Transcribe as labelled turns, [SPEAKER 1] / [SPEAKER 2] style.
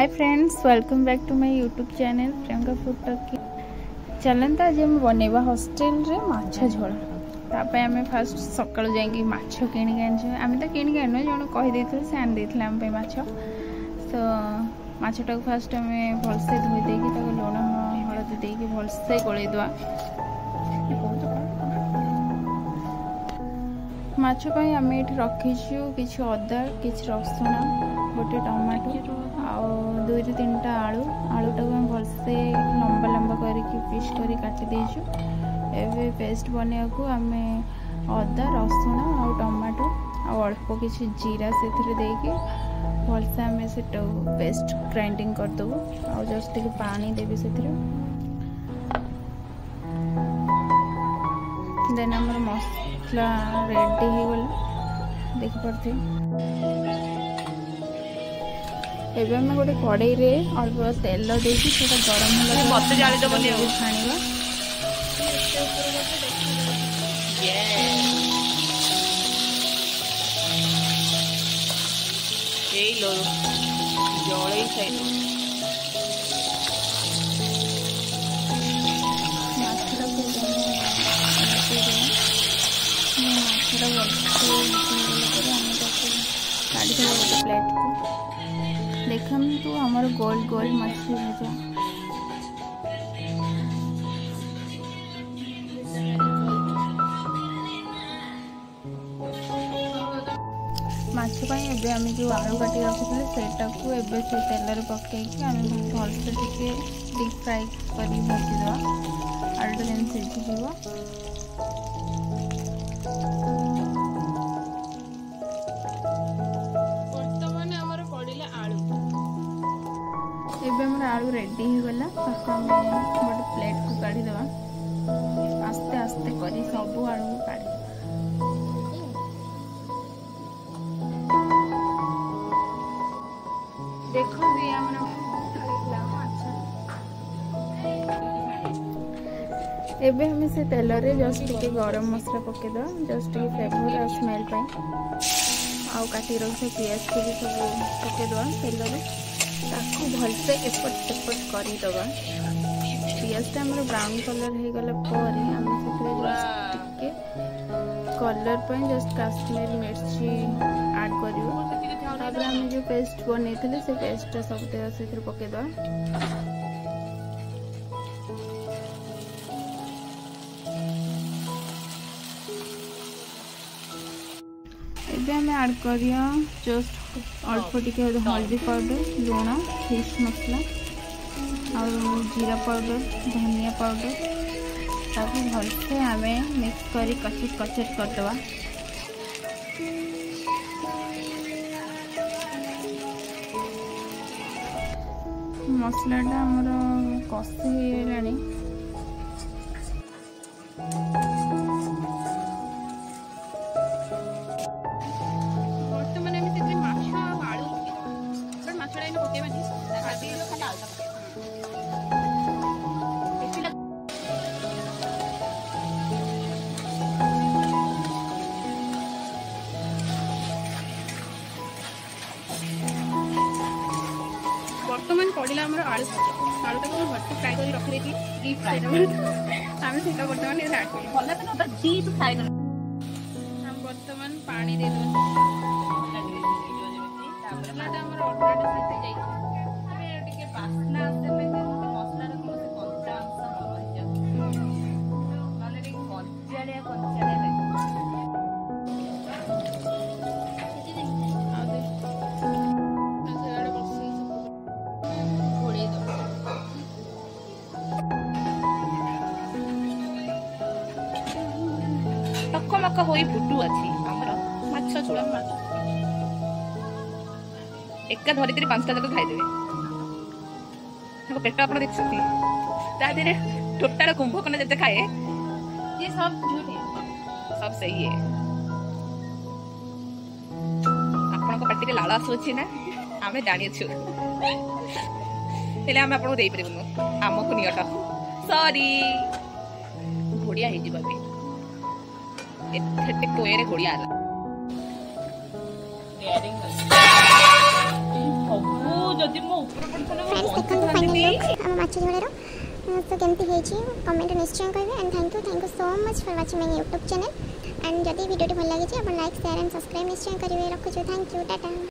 [SPEAKER 1] Hi friends, welcome back to my YouTube channel Priyanka food talkie. चलन आज आम बनवा हॉस्टेल रे माछ झोल। तापर आम फास्ट सकाळु जाइए माछ किणिक आम तो किणिक आनु जन कहीदे से आनी आम माछ। तो माछटा फास्ट आम भलसे धोई देकी लुण हलदी देकी भलसे गोलई दवा। माछ आम ये रखीचु कि अदा कि रसुण गोटे टमाटो आउ 2-3टा आलू आलूटा को भलसे लंबा लंबा करके पीस कर काटी देचु। एवं पेस्ट बनवा को आम अदा रसुण आ टमाटो आ अल्प किसी जीरा से भलसे आम से पेस्ट ग्राइंडिंग करदेबू। आ जस्ट टिके पानी देवी से देन आमर मसला रेडी हो गला देखिपे। एबे हम गोटे कड़ाई रे अल्प तेल देकी सेटा गरम होला बत्ते जाली दबो ले छाणीबा।
[SPEAKER 2] ए लो जळई साइड
[SPEAKER 1] माछरा को माछरा काढ़ी गोटे प्लेट को देखम तो हमार गोल गोल मछली भजा। माछपाई एबे आम जो आलू काटी रखुले सेटा को एबे से तेल पकईकि आम भलसे टिके डीप फ्राई कर भाजीदेवा। आलूटा जेन सिझीज एबे हमर आलू रेडी हो गला। गोटे प्लेट को काढ़ी देवा। आस्ते आस्ते करी सब आलू को काढ़ी देखो भी एबे हम से तेल रे जस्ट टिके गरम मसला पकेदा जस्ट टिके फ्लेवर और स्मेल पाई। आउ काटी रख पियाज को भी सब पकेदवा तेल रे ताकू भलसे एपट सेपट करदे। पियाजटा आम ब्राउन कलर हो गला आम से कलर पर जस्ट काश्मीर मिर्ची ऐड कर आम जो पेस्ट बन से पेस्ट सब से पकेद। एबे आम ऐड करिया जस्ट अल्प टिके हल्दी पाउडर लुण फिश मसला और जीरा पाउडर धनिया पाउडर सब भलसे आम मिक्स कर कचट कचट करदवा। मसलाटा आमर कषि होगलानी। बर्तमान पड़ा आम आलू आलूटा को भरपूर फ्राए कर रखी थी डीप फ्राई आम से बर्तमान डीप फ्राई हम बर्तमान पानी दे
[SPEAKER 2] टकमक हो फुटू अच्छी माछ चूड़ा माछ एका धरी 5टा जाक खाईदेवे। पेट आप देखते तादे टोटाल कुंभकर्ण जिते खाए ये सब झूठ है, सब सही है। आपण पार्टी लाल आसुची ना आम जानी छु आम आपको दे पारूँ आमको नियट सॉरी घोड़िया हो एथे कोएरे घोड़िया सब जदि मो ऊपर पड़थले
[SPEAKER 3] फ्रेंड्स देखो फाइनल लुक हम माछ झोड़ेरो तो केमती हेची कमेंट निश्चय करबे and thank you so much for watching my YouTube channel and जदि वीडियो भल लागे छी अपन लाइक शेयर एंड सब्सक्राइब निश्चय करिवे रखु छी थैंक यू टाटा।